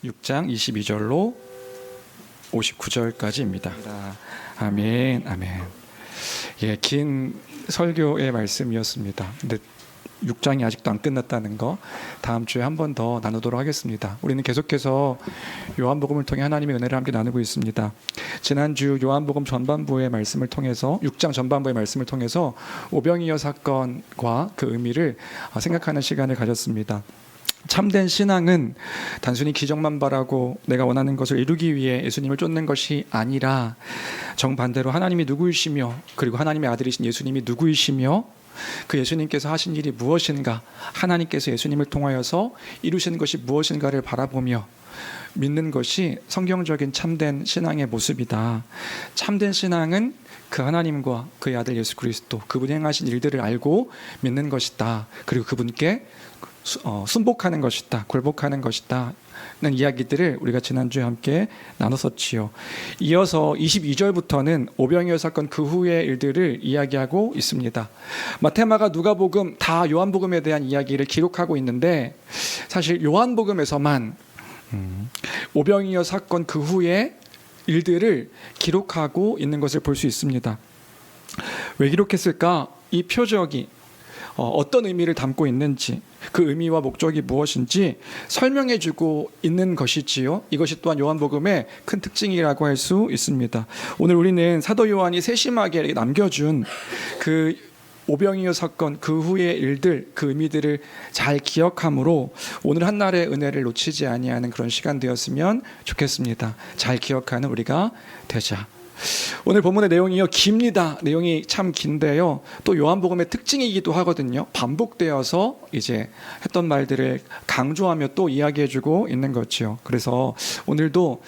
6장 22절로 59절까지입니다. 아멘, 아멘. 예, 긴 설교의 말씀이었습니다. 근데 6장이 아직도 안 끝났다는 거 다음 주에 한 번 더 나누도록 하겠습니다. 우리는 계속해서 요한복음을 통해 하나님의 은혜를 함께 나누고 있습니다. 지난주 요한복음 전반부의 말씀을 통해서 6장 전반부의 말씀을 통해서 오병이어 사건과 그 의미를 생각하는 시간을 가졌습니다. 참된 신앙은 단순히 기적만 바라고 내가 원하는 것을 이루기 위해 예수님을 쫓는 것이 아니라 정반대로 하나님이 누구이시며 그리고 하나님의 아들이신 예수님이 누구이시며 그 예수님께서 하신 일이 무엇인가, 하나님께서 예수님을 통하여서 이루신 것이 무엇인가를 바라보며 믿는 것이 성경적인 참된 신앙의 모습이다. 참된 신앙은 그 하나님과 그의 아들 예수 그리스도, 그분이 행하신 일들을 알고 믿는 것이다. 그리고 그분께 순복하는 것이다, 굴복하는 것이다 는 이야기들을 우리가 지난주에 함께 나눴었지요. 이어서 22절부터는 오병이어 사건 그 후의 일들을 이야기하고 있습니다. 마태마가 누가복음 다 요한복음에 대한 이야기를 기록하고 있는데 사실 요한복음에서만 오병이어 사건 그 후의 일들을 기록하고 있는 것을 볼 수 있습니다. 왜 기록했을까? 이 표적이 어떤 의미를 담고 있는지, 그 의미와 목적이 무엇인지 설명해주고 있는 것이지요. 이것이 또한 요한복음의 큰 특징이라고 할 수 있습니다. 오늘 우리는 사도 요한이 세심하게 남겨준 그 오병이어 사건 그 후의 일들, 그 의미들을 잘 기억함으로 오늘 한날의 은혜를 놓치지 아니하는 그런 시간 되었으면 좋겠습니다. 잘 기억하는 우리가 되자. 오늘 본문의 내용이요, 깁니다. 내용이 참 긴데요, 또 요한복음의 특징이기도 하거든요. 반복되어서 이제 했던 말들을 강조하며 또 이야기해주고 있는 거죠. 그래서 오늘도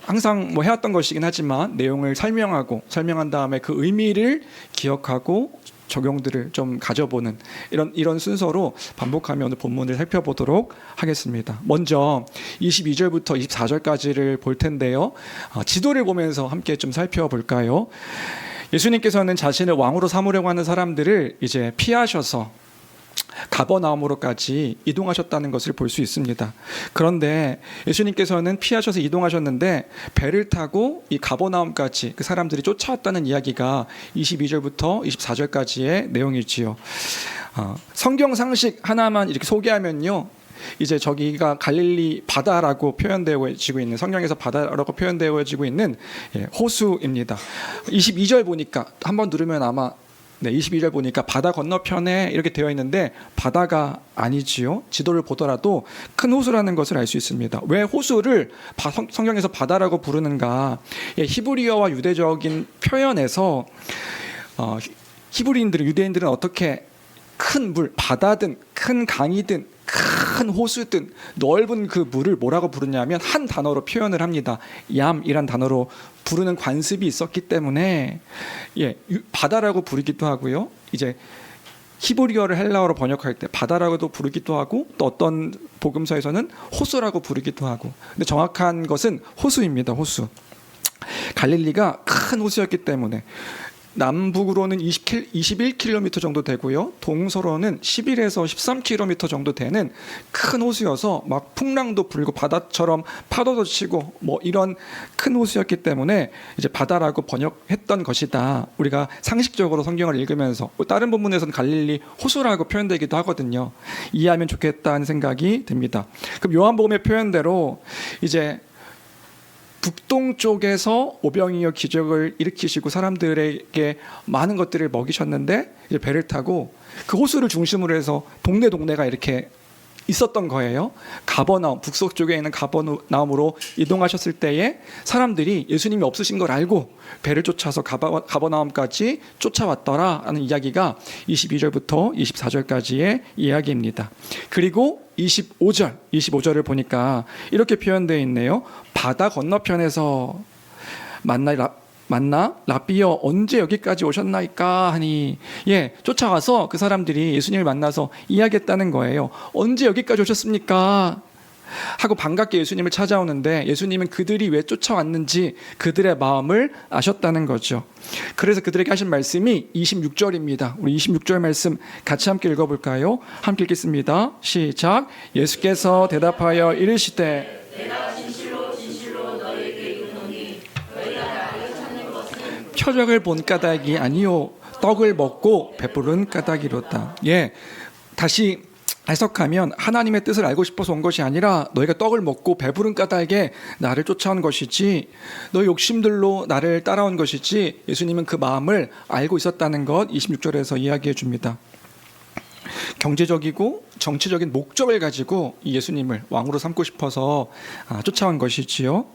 항상 해왔던 것이긴 하지만 내용을 설명한 다음에 그 의미를 기억하고 적용들을 좀 가져보는 이런 순서로 반복하며 오늘 본문을 살펴보도록 하겠습니다. 먼저 22절부터 24절까지를 볼 텐데요, 지도를 보면서 함께 좀 살펴볼까요? 예수님께서는 자신을 왕으로 삼으려고 하는 사람들을 이제 피하셔서 가버나움으로까지 이동하셨다는 것을 볼 수 있습니다. 그런데 예수님께서는 피하셔서 이동하셨는데 배를 타고 이 가버나움까지 그 사람들이 쫓아왔다는 이야기가 22절부터 24절까지의 내용이지요. 성경 상식 하나만 이렇게 소개하면요, 이제 저기가 갈릴리 바다라고 표현되어지고 있는, 성경에서 바다라고 표현되어지고 있는 호수입니다. 22절 보니까 한번 누르면 아마 22절 보니까 바다 건너편에 이렇게 되어 있는데 바다가 아니지요. 지도를 보더라도 큰 호수라는 것을 알 수 있습니다. 왜 호수를 성경에서 바다라고 부르는가? 히브리어와 유대적인 표현에서 히브리인들은, 유대인들은 어떻게 큰 물, 바다든 큰 강이든 큰 호수든 넓은 그 물을 뭐라고 부르냐면 한 단어로 표현을 합니다. 얌이란 단어로 부르는 관습이 있었기 때문에 바다라고 부르기도 하고요. 이제 히브리어를 헬라어로 번역할 때 바다라고도 부르기도 하고, 또 어떤 복음서에서는 호수라고 부르기도 하고. 근데 정확한 것은 호수입니다. 호수. 갈릴리가 큰 호수였기 때문에 남북으로는 21km 정도 되고요, 동서로는 11에서 13km 정도 되는 큰 호수여서 막 풍랑도 불고 바다처럼 파도도 치고 이런 큰 호수였기 때문에 이제 바다라고 번역했던 것이다. 우리가 상식적으로 성경을 읽으면서, 다른 본문에서는 갈릴리 호수라고 표현되기도 하거든요. 이해하면 좋겠다는 생각이 듭니다. 그럼 요한복음의 표현대로 이제 북동쪽에서 오병이어 기적을 일으키시고 사람들에게 많은 것들을 먹이셨는데 이제 배를 타고 그 호수를 중심으로 해서 동네가 이렇게 있었던 거예요. 가버나움, 북서쪽에 있는 가버나움으로 이동하셨을 때에 사람들이 예수님이 없으신 걸 알고 배를 쫓아서 가버나움까지 쫓아왔더라라는 이야기가 22절부터 24절까지의 이야기입니다. 그리고 25절을 보니까 이렇게 표현되어 있네요. 바다 건너편에서 만나 라비어 언제 여기까지 오셨나이까 하니, 쫓아와서 그 사람들이 예수님을 만나서 이야기했다는 거예요. 언제 여기까지 오셨습니까? 하고 반갑게 예수님을 찾아오는데 예수님은 그들이 왜 쫓아왔는지 그들의 마음을 아셨다는 거죠. 그래서 그들에게 하신 말씀이 26절입니다. 우리 26절 말씀 같이 함께 읽어볼까요? 함께 읽겠습니다. 시작. 예수께서 대답하여 이르시되 표적을 본 까닭이 아니요 떡을 먹고 배부른 까닭이로다. 다시 해석하면 하나님의 뜻을 알고 싶어서 온 것이 아니라 너희가 떡을 먹고 배부른 까닭에 나를 쫓아온 것이지, 너희 욕심들로 나를 따라온 것이지, 예수님은 그 마음을 알고 있었다는 것 26절에서 이야기해 줍니다. 경제적이고 정치적인 목적을 가지고 예수님을 왕으로 삼고 싶어서 쫓아온 것이지요.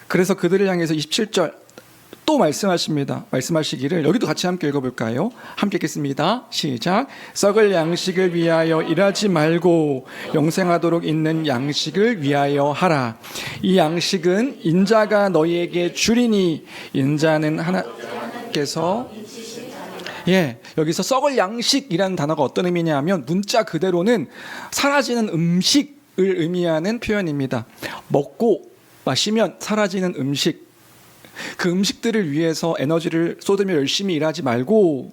그래서 그들을 향해서 27절 또 말씀하십니다. 말씀하시기를, 여기도 같이 함께 읽어볼까요? 함께 읽겠습니다. 시작. 썩을 양식을 위하여 일하지 말고 영생하도록 있는 양식을 위하여 하라. 이 양식은 인자가 너희에게 주리니 인자는 하나님께서. 여기서 썩을 양식이라는 단어가 어떤 의미냐 하면 문자 그대로는 사라지는 음식을 의미하는 표현입니다. 먹고 마시면 사라지는 음식, 그 음식들을 위해서 에너지를 쏟으며 열심히 일하지 말고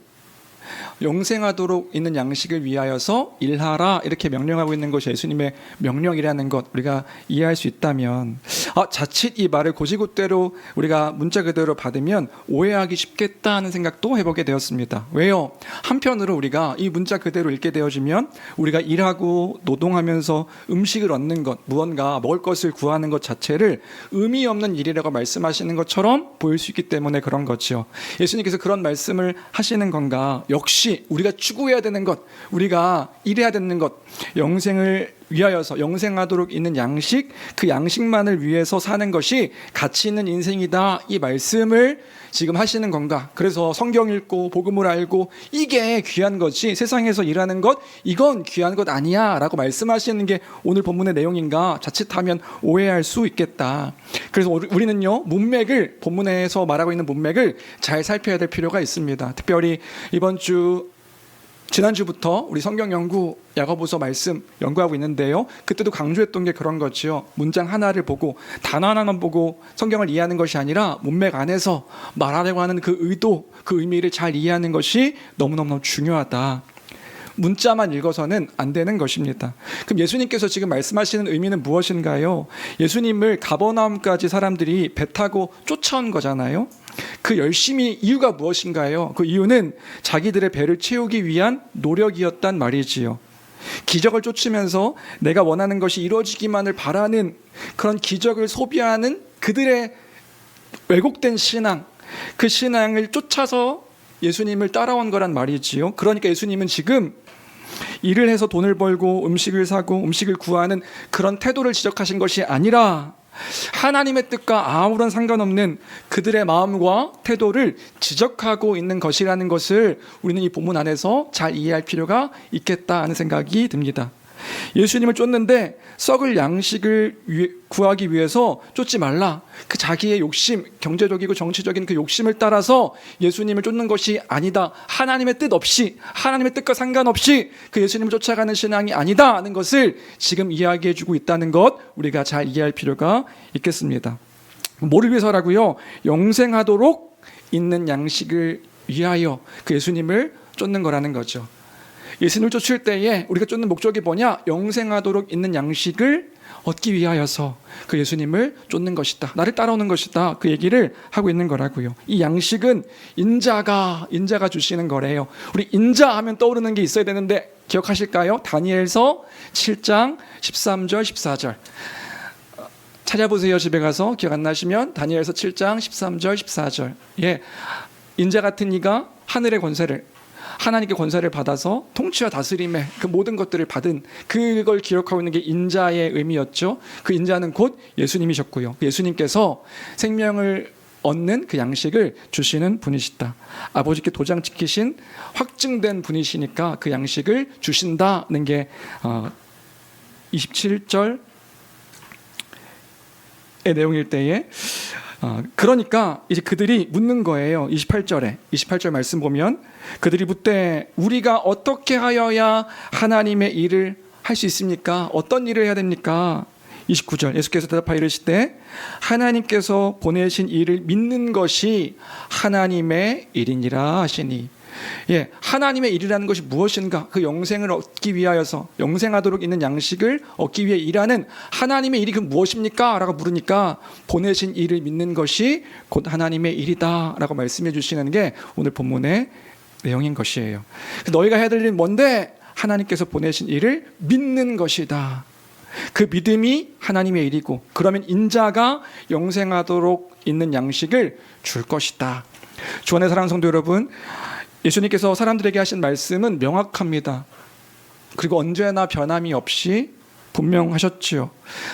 영생하도록 있는 양식을 위하여서 일하라, 이렇게 명령하고 있는 것이 예수님의 명령이라는 것 우리가 이해할 수 있다면, 자칫 이 말을 곧이곧대로 우리가 문자 그대로 받으면 오해하기 쉽겠다 하는 생각도 해보게 되었습니다. 왜요? 한편으로 우리가 이 문자 그대로 읽게 되어지면 우리가 일하고 노동하면서 음식을 얻는 것, 무언가 먹을 것을 구하는 것 자체를 의미 없는 일이라고 말씀하시는 것처럼 보일 수 있기 때문에 그런 거죠. 예수님께서 그런 말씀을 하시는 건가? 역시 우리가 추구해야 되는 것, 우리가 일해야 되는 것, 영생을 위하여서 영생하도록 있는 양식, 그 양식만을 위해서 사는 것이 가치 있는 인생이다, 이 말씀을 지금 하시는 건가? 그래서 성경 읽고 복음을 알고 이게 귀한 거지, 세상에서 일하는 것 이건 귀한 것 아니야 라고 말씀하시는 게 오늘 본문의 내용인가 자칫하면 오해할 수 있겠다. 그래서 우리는요, 문맥을, 본문에서 말하고 있는 문맥을 잘 살펴야 될 필요가 있습니다. 특별히 지난주부터 우리 성경 연구 야고보서 말씀 연구하고 있는데요, 그때도 강조했던 게 그런 거지요. 문장 하나를 보고 단어 하나만 보고 성경을 이해하는 것이 아니라 문맥 안에서 말하려고 하는 그 의도, 그 의미를 잘 이해하는 것이 너무너무 중요하다. 문자만 읽어서는 안 되는 것입니다. 그럼 예수님께서 지금 말씀하시는 의미는 무엇인가요? 예수님을 가버나움까지 사람들이 배 타고 쫓아온 거잖아요. 그 열심히 이유가 무엇인가요? 그 이유는 자기들의 배를 채우기 위한 노력이었단 말이지요. 기적을 쫓으면서 내가 원하는 것이 이루어지기만을 바라는 그런 기적을 소비하는 그들의 왜곡된 신앙, 그 신앙을 쫓아서 예수님을 따라온 거란 말이지요. 그러니까 예수님은 지금 일을 해서 돈을 벌고 음식을 사고 음식을 구하는 그런 태도를 지적하신 것이 아니라 하나님의 뜻과 아무런 상관없는 그들의 마음과 태도를 지적하고 있는 것이라는 것을 우리는 이 본문 안에서 잘 이해할 필요가 있겠다 하는 생각이 듭니다. 예수님을 쫓는데 썩을 양식을 구하기 위해서 쫓지 말라, 그 자기의 욕심, 경제적이고 정치적인 그 욕심을 따라서 예수님을 쫓는 것이 아니다, 하나님의 뜻 없이, 하나님의 뜻과 상관없이 그 예수님을 쫓아가는 신앙이 아니다 하는 것을 지금 이야기해 주고 있다는 것 우리가 잘 이해할 필요가 있겠습니다. 뭐를 위해서라고요? 영생하도록 있는 양식을 위하여 그 예수님을 쫓는 거라는 거죠. 예수님을 쫓을 때에 우리가 쫓는 목적이 뭐냐? 영생하도록 있는 양식을 얻기 위하여서 그 예수님을 쫓는 것이다, 나를 따라오는 것이다, 그 얘기를 하고 있는 거라고요. 이 양식은 인자가 주시는 거래요. 우리 인자 하면 떠오르는 게 있어야 되는데 기억하실까요? 다니엘서 7장 13절 14절 찾아보세요. 집에 가서 기억 안 나시면 다니엘서 7장 13절 14절. 인자 같은 이가 하늘의 권세를, 하나님께 권세를 받아서 통치와 다스림의 그 모든 것들을 받은, 그걸 기록하고 있는 게 인자의 의미였죠. 그 인자는 곧 예수님이셨고요. 예수님께서 생명을 얻는 그 양식을 주시는 분이시다. 아버지께 도장 찍히신 확증된 분이시니까 그 양식을 주신다는 게 27절의 내용일 때에, 그러니까 이제 그들이 묻는 거예요. 28절 말씀 보면 그들이 묻되 우리가 어떻게 하여야 하나님의 일을 할 수 있습니까? 어떤 일을 해야 됩니까? 29절 예수께서 대답하여 이르시되 하나님께서 보내신 일을 믿는 것이 하나님의 일이니라 하시니. 하나님의 일이라는 것이 무엇인가? 그 영생을 얻기 위하여서 영생하도록 있는 양식을 얻기 위해 일하는 하나님의 일이 그 무엇입니까? 라고 물으니까 보내신 일을 믿는 것이 곧 하나님의 일이다 라고 말씀해 주시는 게 오늘 본문의 내용인 것이에요. 너희가 해야 될 일은 뭔데? 하나님께서 보내신 일을 믿는 것이다. 그 믿음이 하나님의 일이고, 그러면 인자가 영생하도록 있는 양식을 줄 것이다. 주 안의 사랑하는 성도 여러분, 예수님께서 사람들에게 하신 말씀은 명확합니다. 그리고 언제나 변함이 없이 분명하셨지요.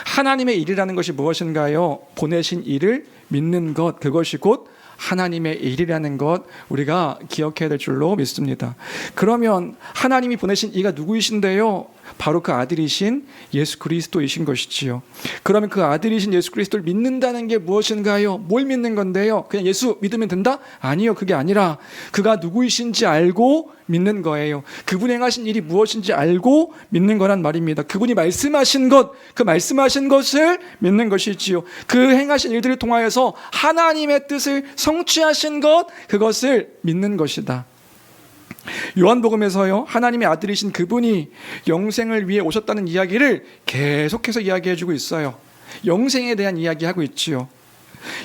하나님의 일이라는 것이 무엇인가요? 보내신 일을 믿는 것, 그것이 곧 하나님의 일이라는 것 우리가 기억해야 될 줄로 믿습니다. 그러면 하나님이 보내신 이가 누구이신데요? 바로 그 아들이신 예수 그리스도이신 것이지요. 그러면 그 아들이신 예수 그리스도를 믿는다는 게 무엇인가요? 뭘 믿는 건데요? 그냥 예수 믿으면 된다? 아니요, 그게 아니라 그가 누구이신지 알고 믿는 거예요. 그분이 행하신 일이 무엇인지 알고 믿는 거란 말입니다. 그분이 말씀하신 것, 그 말씀하신 것을 믿는 것이지요. 그 행하신 일들을 통하여서 하나님의 뜻을 성취하신 것, 그것을 믿는 것이다. 요한복음에서요, 하나님의 아들이신 그분이 영생을 위해 오셨다는 이야기를 계속해서 이야기해주고 있어요. 영생에 대한 이야기하고 있지요.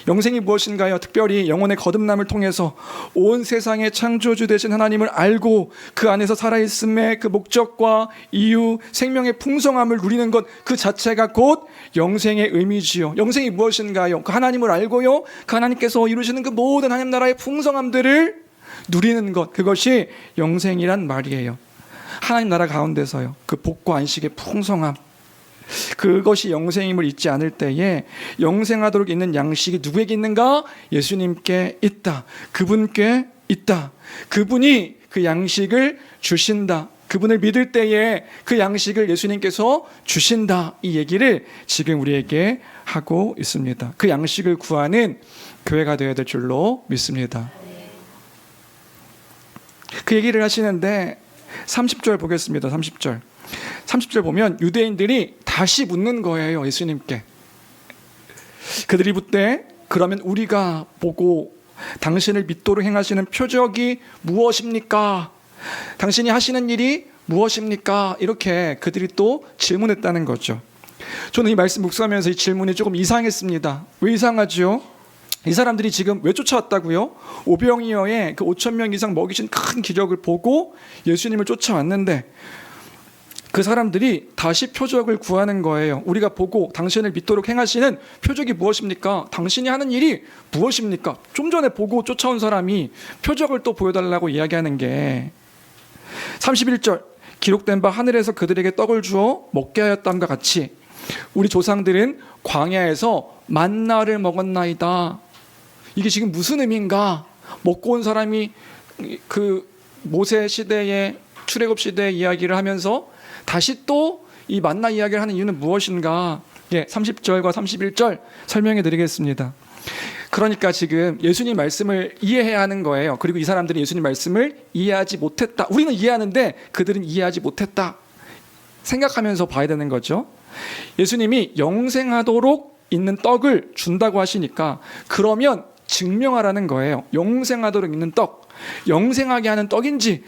영생이 무엇인가요? 특별히 영혼의 거듭남을 통해서 온 세상의 창조주 되신 하나님을 알고 그 안에서 살아있음의 그 목적과 이유, 생명의 풍성함을 누리는 것, 그 자체가 곧 영생의 의미지요. 영생이 무엇인가요? 그 하나님을 알고요, 그 하나님께서 이루시는 그 모든 하나님 나라의 풍성함들을 누리는 것, 그것이 영생이란 말이에요. 하나님 나라 가운데서요, 그 복과 안식의 풍성함, 그것이 영생임을 잊지 않을 때에 영생하도록 있는 양식이 누구에게 있는가? 예수님께 있다. 그분께 있다. 그분이 그 양식을 주신다. 그분을 믿을 때에 그 양식을 예수님께서 주신다. 이 얘기를 지금 우리에게 하고 있습니다. 그 양식을 구하는 교회가 되어야 될 줄로 믿습니다. 그 얘기를 하시는데 30절 보겠습니다. 30절 보면 유대인들이 다시 묻는 거예요, 예수님께. 그들이 묻되 그러면 우리가 보고 당신을 믿도록 행하시는 표적이 무엇입니까? 당신이 하시는 일이 무엇입니까? 이렇게 그들이 또 질문했다는 거죠. 저는 이 말씀 묵상하면서 이 질문이 조금 이상했습니다. 왜 이상하죠? 이 사람들이 지금 왜 쫓아왔다고요? 오병이어의 그 5,000명 이상 먹이신 큰 기적을 보고 예수님을 쫓아왔는데 그 사람들이 다시 표적을 구하는 거예요. 우리가 보고 당신을 믿도록 행하시는 표적이 무엇입니까? 당신이 하는 일이 무엇입니까? 좀 전에 보고 쫓아온 사람이 표적을 또 보여달라고 이야기하는 게 31절 기록된 바 하늘에서 그들에게 떡을 주어 먹게 하였다함과 같이 우리 조상들은 광야에서 만나를 먹었나이다. 이게 지금 무슨 의미인가? 먹고 온 사람이 그 모세 시대의 출애굽 시대의 이야기를 하면서 다시 또 이 만나 이야기를 하는 이유는 무엇인가? 30절과 31절 설명해 드리겠습니다. 그러니까 지금 예수님 말씀을 이해해야 하는 거예요. 그리고 이 사람들이 예수님 말씀을 이해하지 못했다. 우리는 이해하는데 그들은 이해하지 못했다. 생각하면서 봐야 되는 거죠. 예수님이 영생하도록 있는 떡을 준다고 하시니까 그러면 증명하라는 거예요. 영생하도록 있는 떡, 영생하게 하는 떡인지,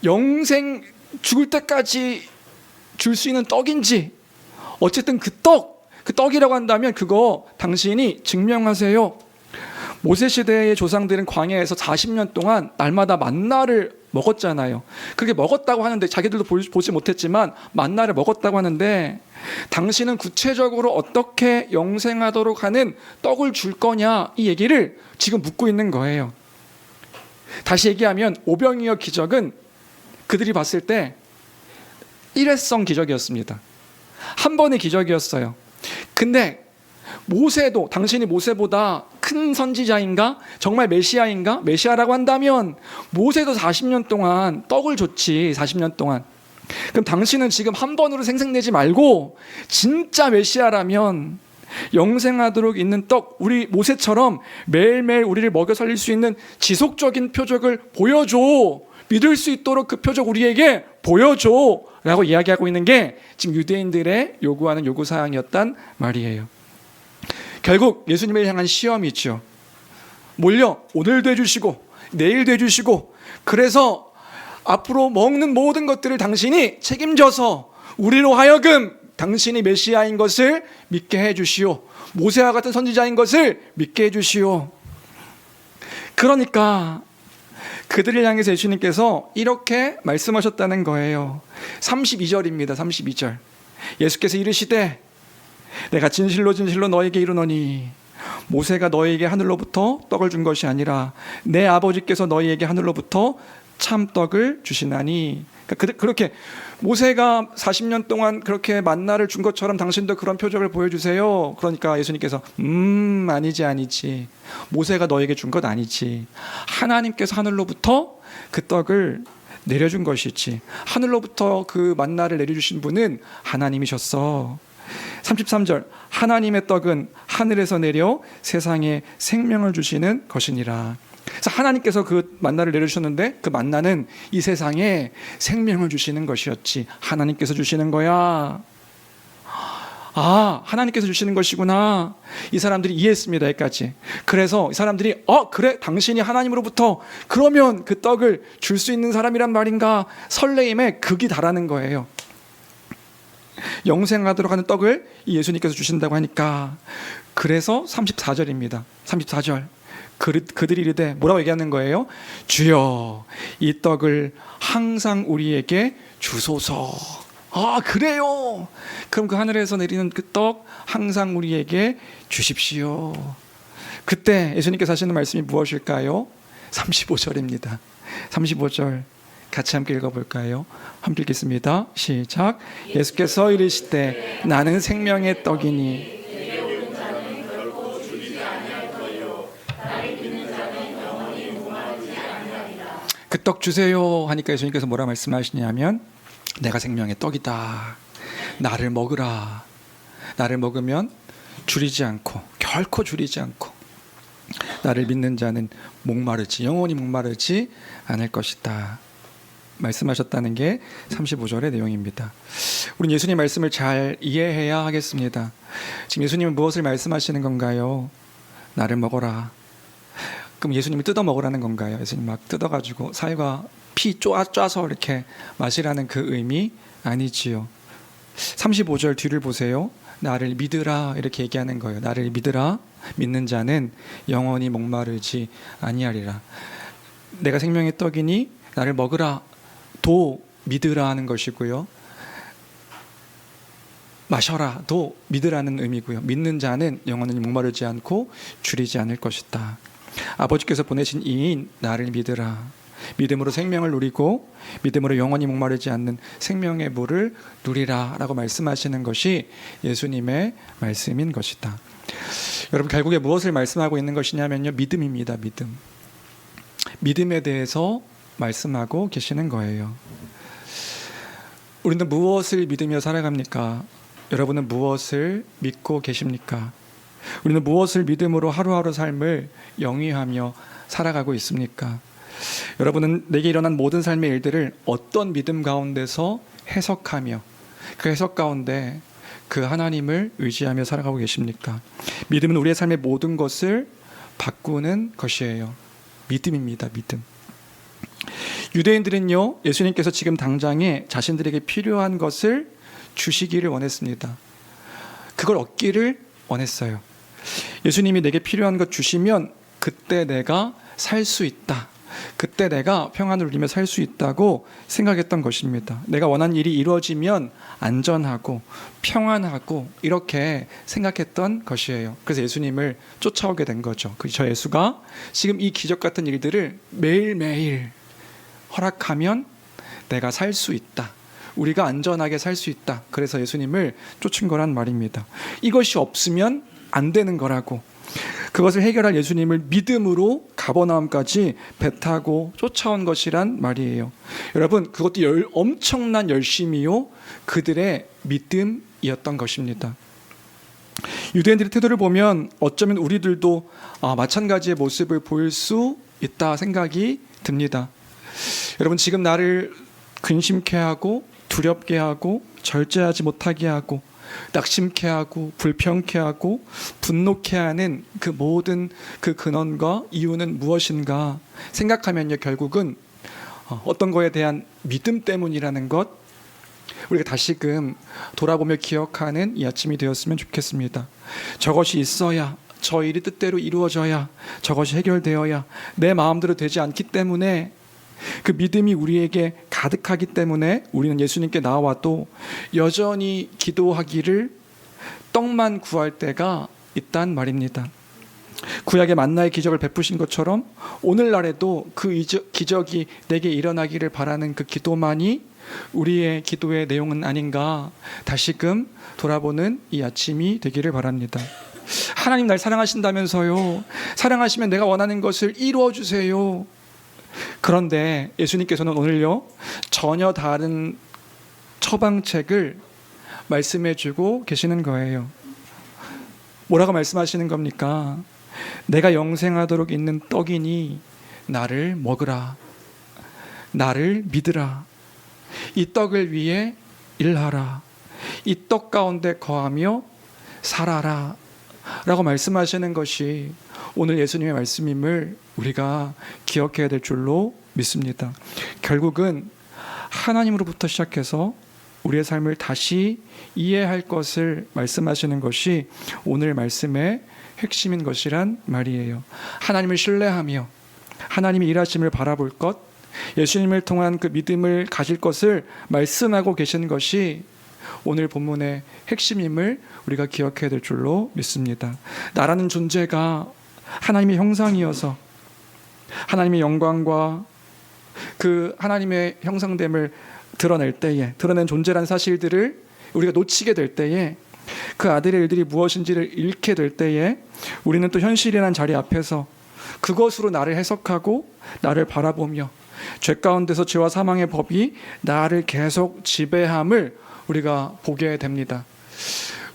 영생 죽을 때까지 줄 수 있는 떡인지, 어쨌든 그 떡이라고 한다면 그거 당신이 증명하세요. 모세 시대의 조상들은 광야에서 40년 동안 날마다 만나를 먹었잖아요. 그게 먹었다고 하는데 자기들도 보지 못했지만 만나를 먹었다고 하는데 당신은 구체적으로 어떻게 영생하도록 하는 떡을 줄 거냐, 이 얘기를 지금 묻고 있는 거예요. 다시 얘기하면 오병이어 기적은 그들이 봤을 때 일회성 기적이었습니다. 한 번의 기적이었어요. 근데 모세도, 당신이 모세보다 큰 선지자인가? 정말 메시아인가? 메시아라고 한다면 모세도 40년 동안 떡을 줬지. 40년 동안. 그럼 당신은 지금 한 번으로 생색내지 말고 진짜 메시아라면 영생하도록 있는 떡, 우리 모세처럼 매일매일 우리를 먹여 살릴 수 있는 지속적인 표적을 보여줘. 믿을 수 있도록 그 표적 우리에게 보여줘 라고 이야기하고 있는 게 지금 유대인들의 요구하는 요구사항이었단 말이에요. 결국 예수님을 향한 시험이 있죠. 몰려 오늘도 해주시고 내일도 해주시고 그래서 앞으로 먹는 모든 것들을 당신이 책임져서 우리로 하여금 당신이 메시아인 것을 믿게 해주시오. 모세와 같은 선지자인 것을 믿게 해주시오. 그러니까 그들을 향해서 예수님께서 이렇게 말씀하셨다는 거예요. 32절입니다. 32절. 예수께서 이르시되 내가 진실로 진실로 너에게 이르노니 모세가 너에게 하늘로부터 떡을 준 것이 아니라 내 아버지께서 너희에게 하늘로부터 참떡을 주시나니. 그렇게 모세가 40년 동안 그렇게 만나를 준 것처럼 당신도 그런 표적을 보여주세요. 그러니까 예수님께서 아니지. 모세가 너에게 준 것 아니지. 하나님께서 하늘로부터 그 떡을 내려준 것이지. 하늘로부터 그 만나를 내려주신 분은 하나님이셨어. 33절. 하나님의 떡은 하늘에서 내려 세상에 생명을 주시는 것이니라. 그래서 하나님께서 그 만나를 내려주셨는데 그 만나는 이 세상에 생명을 주시는 것이었지. 하나님께서 주시는 거야. 아, 하나님께서 주시는 것이구나. 이 사람들이 이해했습니다. 여기까지. 그래서 이 사람들이 그래, 당신이 하나님으로부터 그러면 그 떡을 줄 수 있는 사람이란 말인가. 설레임에 극이 달하는 거예요. 영생하도록 하는 떡을 이 예수님께서 주신다고 하니까. 그래서 34절입니다. 34절. 그들이 이르되 뭐라고 얘기하는 거예요? 주여 이 떡을 항상 우리에게 주소서. 아, 그래요. 그럼 그 하늘에서 내리는 그 떡 항상 우리에게 주십시오. 그때 예수님께서 하시는 말씀이 무엇일까요? 35절입니다. 35절 같이 함께 읽어볼까요? 함께 읽겠습니다. 시작. 예수께서 이르시되 나는 생명의 떡이니 그 떡 주세요 하니까 예수님께서 뭐라 말씀하시냐면 내가 생명의 떡이다. 나를 먹으라. 나를 먹으면 줄이지 않고 결코 줄이지 않고 나를 믿는 자는 영원히 목마르지 않을 것이다. 말씀하셨다는 게 35절의 내용입니다. 우리는 예수님 말씀을 잘 이해해야 하겠습니다. 지금 예수님은 무엇을 말씀하시는 건가요? 나를 먹어라. 그럼 예수님이 뜯어 먹으라는 건가요? 예수님 막 뜯어가지고 살과 피 쪼아서 이렇게 마시라는 그 의미 아니지요. 35절 뒤를 보세요. 나를 믿으라 이렇게 얘기하는 거예요. 나를 믿으라. 믿는 자는 영원히 목마르지 아니하리라. 내가 생명의 떡이니 나를 먹으라. 도 믿으라 하는 것이고요. 마셔라. 도 믿으라는 의미고요. 믿는 자는 영원히 목마르지 않고 줄이지 않을 것이다. 아버지께서 보내신 이인 나를 믿으라. 믿음으로 생명을 누리고 믿음으로 영원히 목마르지 않는 생명의 물을 누리라 라고 말씀하시는 것이 예수님의 말씀인 것이다. 여러분 결국에 무엇을 말씀하고 있는 것이냐면요, 믿음입니다. 믿음에 대해서 말씀하고 계시는 거예요. 우리는 무엇을 믿으며 살아갑니까? 여러분은 무엇을 믿고 계십니까? 우리는 무엇을 믿음으로 하루하루 삶을 영위하며 살아가고 있습니까? 여러분은 내게 일어난 모든 삶의 일들을 어떤 믿음 가운데서 해석하며 그 해석 가운데 그 하나님을 의지하며 살아가고 계십니까? 믿음은 우리의 삶의 모든 것을 바꾸는 것이에요. 믿음입니다. 믿음. 유대인들은요, 예수님께서 지금 당장에 자신들에게 필요한 것을 주시기를 원했습니다. 그걸 얻기를 원했어요. 예수님이 내게 필요한 것 주시면 그때 내가 살 수 있다. 그때 내가 평안을 누리며 살 수 있다고 생각했던 것입니다. 내가 원하는 일이 이루어지면 안전하고 평안하고 이렇게 생각했던 것이에요. 그래서 예수님을 쫓아오게 된 거죠. 저 예수가 지금 이 기적 같은 일들을 매일매일 허락하면 내가 살 수 있다. 우리가 안전하게 살 수 있다. 그래서 예수님을 쫓은 거란 말입니다. 이것이 없으면 안 되는 거라고. 그것을 해결할 예수님을 믿음으로 가버나움까지 배 타고 쫓아온 것이란 말이에요. 여러분, 그것도 엄청난 열심이요 그들의 믿음이었던 것입니다. 유대인들의 태도를 보면 어쩌면 우리들도 마찬가지의 모습을 보일 수 있다 생각이 듭니다. 여러분, 지금 나를 근심케 하고 두렵게 하고 절제하지 못하게 하고 낙심케 하고 불평케 하고 분노케 하는 그 모든 그 근원과 이유는 무엇인가 생각하면요, 결국은 어떤 거에 대한 믿음 때문이라는 것, 우리가 다시금 돌아보며 기억하는 이 아침이 되었으면 좋겠습니다. 저것이 있어야, 저 일이 뜻대로 이루어져야, 저것이 해결되어야 내 마음대로 되지 않기 때문에, 그 믿음이 우리에게 가득하기 때문에 우리는 예수님께 나와도 여전히 기도하기를 떡만 구할 때가 있단 말입니다. 구약의 만나의 기적을 베푸신 것처럼 오늘날에도 그 기적이 내게 일어나기를 바라는 그 기도만이 우리의 기도의 내용은 아닌가, 다시금 돌아보는 이 아침이 되기를 바랍니다. 하나님 날 사랑하신다면서요. 사랑하시면 내가 원하는 것을 이루어 주세요. 그런데 예수님께서는 오늘요, 전혀 다른 처방책을 말씀해 주고 계시는 거예요. 뭐라고 말씀하시는 겁니까? 내가 영생하도록 있는 떡이니 나를 먹으라, 나를 믿으라, 이 떡을 위해 일하라, 이 떡 가운데 거하며 살아라 라고 말씀하시는 것이 오늘 예수님의 말씀임을 우리가 기억해야 될 줄로 믿습니다. 결국은 하나님으로부터 시작해서 우리의 삶을 다시 이해할 것을 말씀하시는 것이 오늘 말씀의 핵심인 것이란 말이에요. 하나님을 신뢰하며 하나님의 일하심을 바라볼 것, 예수님을 통한 그 믿음을 가질 것을 말씀하고 계신 것이 오늘 본문의 핵심임을 우리가 기억해야 될 줄로 믿습니다. 나라는 존재가 하나님의 형상이어서 하나님의 영광과 그 하나님의 형상됨을 드러낼 때에, 드러낸 존재라는 사실들을 우리가 놓치게 될 때에, 그 아들의 일들이 무엇인지를 잃게 될 때에 우리는 또 현실이라는 자리 앞에서 그것으로 나를 해석하고 나를 바라보며 죄 가운데서 죄와 사망의 법이 나를 계속 지배함을 우리가 보게 됩니다.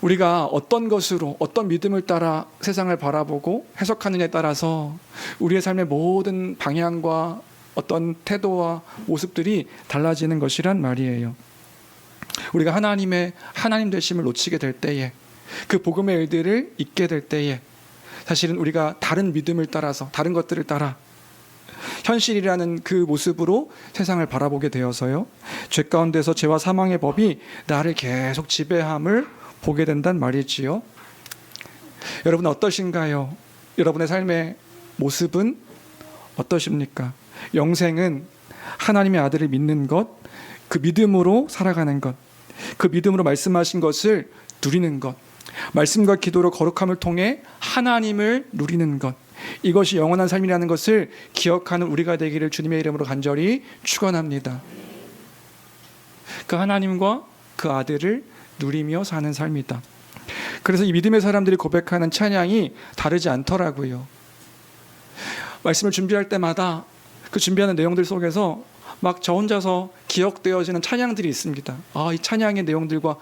우리가 어떤 것으로, 어떤 믿음을 따라 세상을 바라보고 해석하느냐에 따라서 우리의 삶의 모든 방향과 어떤 태도와 모습들이 달라지는 것이란 말이에요. 우리가 하나님 되심을 놓치게 될 때에, 그 복음의 일들을 잊게 될 때에 사실은 우리가 다른 믿음을 따라서, 다른 것들을 따라 현실이라는 그 모습으로 세상을 바라보게 되어서요, 죄 가운데서 죄와 사망의 법이 나를 계속 지배함을 보게 된단 말이지요. 여러분 어떠신가요? 여러분의 삶의 모습은 어떠십니까? 영생은 하나님의 아들을 믿는 것, 그 믿음으로 살아가는 것, 그 믿음으로 말씀하신 것을 누리는 것, 말씀과 기도로 거룩함을 통해 하나님을 누리는 것, 이것이 영원한 삶이라는 것을 기억하는 우리가 되기를 주님의 이름으로 간절히 축원합니다. 그 하나님과 그 아들을 누리며 사는 삶이다. 그래서 이 믿음의 사람들이 고백하는 찬양이 다르지 않더라고요. 말씀을 준비할 때마다 그 준비하는 내용들 속에서 막 저 혼자서 기억되어지는 찬양들이 있습니다. 이 찬양의 내용들과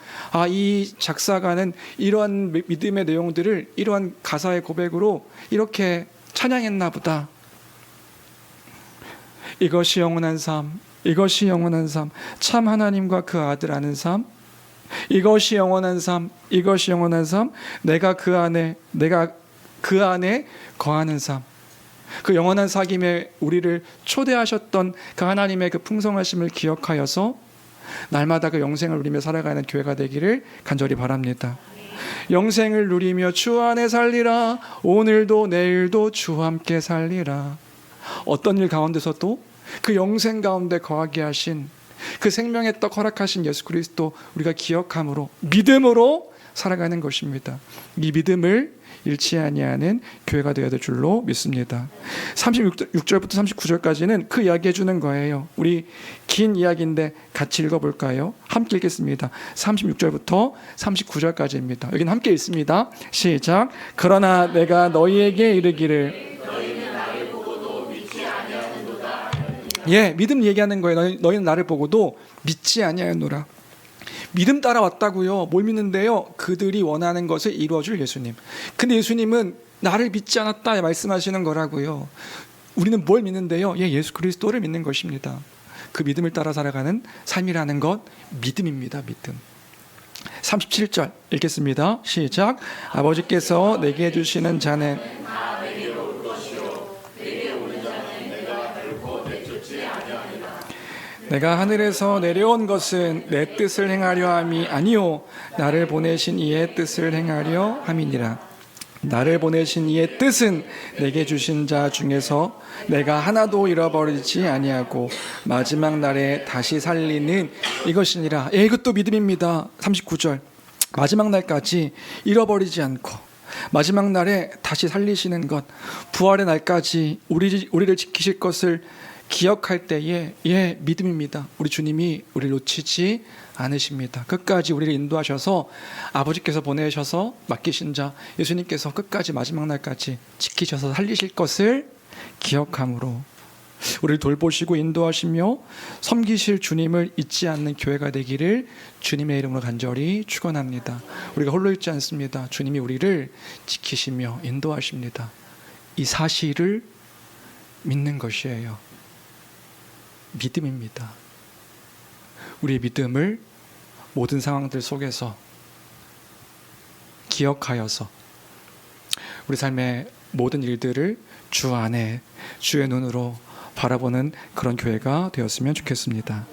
이 작사가는 이러한 믿음의 내용들을 이러한 가사의 고백으로 이렇게 찬양했나 보다. 이것이 영원한 삶, 이것이 영원한 삶, 참 하나님과 그 아들 아는 삶, 이것이 영원한 삶, 이것이 영원한 삶, 내가 그 안에 거하는 삶. 그 영원한 사귐에 우리를 초대하셨던 그 하나님의 그 풍성하심을 기억하여서 날마다 그 영생을 누리며 살아가는 교회가 되기를 간절히 바랍니다. 영생을 누리며 주 안에 살리라. 오늘도 내일도 주와 함께 살리라. 어떤 일 가운데서도 그 영생 가운데 거하게 하신 그 생명의 떡 허락하신 예수 그리스도 우리가 기억함으로 믿음으로 살아가는 것입니다. 이 믿음을 잃지 아니하는 교회가 되어야 될 줄로 믿습니다. 36절부터 39절까지는 그 이야기 해주는 거예요. 우리 긴 이야기인데 같이 읽어볼까요? 함께 읽겠습니다. 36절부터 39절까지입니다. 여기는 함께 읽습니다. 시작. 그러나 내가 너희에게 이르기를 너희는 나를 보고도 믿지 아니하는도다. 믿음 얘기하는 거예요. 너희는 나를 보고도 믿지 아니하노라. 믿음 따라왔다고요. 뭘 믿는데요? 그들이 원하는 것을 이루어줄 예수님. 근데 예수님은 나를 믿지 않았다 말씀하시는 거라고요. 우리는 뭘 믿는데요? 예수 그리스도를 믿는 것입니다. 그 믿음을 따라 살아가는 삶이라는 것, 믿음입니다. 믿음. 37절 읽겠습니다. 시작. 아버지께서 내게 주시는 자는 다 내게로 올 것이요 내게 오는 자는 내가 결코 내쫓지 아니하리라. 내가 하늘에서 내려온 것은 내 뜻을 행하려 함이 아니요 나를 보내신 이의 뜻을 행하려 함이니라. 나를 보내신 이의 뜻은 내게 주신 자 중에서 내가 하나도 잃어버리지 아니하고 마지막 날에 다시 살리는 이것이니라. 이것도 믿음입니다. 39절 마지막 날까지 잃어버리지 않고 마지막 날에 다시 살리시는 것, 부활의 날까지 우리를 지키실 것을 기억할 때에 믿음입니다. 우리 주님이 우리를 놓치지 않으십니다. 끝까지 우리를 인도하셔서 아버지께서 보내셔서 맡기신 자 예수님께서 끝까지 마지막 날까지 지키셔서 살리실 것을 기억함으로 우리를 돌보시고 인도하시며 섬기실 주님을 잊지 않는 교회가 되기를 주님의 이름으로 간절히 축원합니다. 우리가 홀로 있지 않습니다. 주님이 우리를 지키시며 인도하십니다. 이 사실을 믿는 것이에요. 믿음입니다. 우리의 믿음을 모든 상황들 속에서 기억하여서 우리 삶의 모든 일들을 주 안에 주의 눈으로 바라보는 그런 교회가 되었으면 좋겠습니다.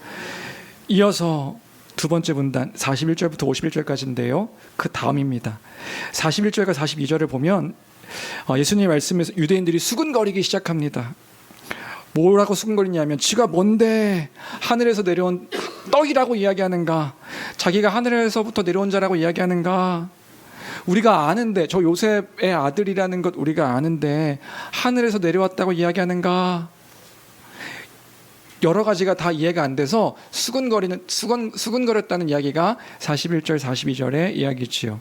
이어서 두 번째 분단 41절부터 51절까지인데요. 그 다음입니다. 41절과 42절을 보면 예수님의 말씀에서 유대인들이 수군거리기 시작합니다. 뭐라고 수군거리냐면 지가 뭔데 하늘에서 내려온 떡이라고 이야기하는가, 자기가 하늘에서부터 내려온 자라고 이야기하는가, 우리가 아는데 저 요셉의 아들이라는 것 우리가 아는데 하늘에서 내려왔다고 이야기하는가, 여러 가지가 다 이해가 안 돼서 수군거렸다는 이야기가 41절 42절의 이야기지요.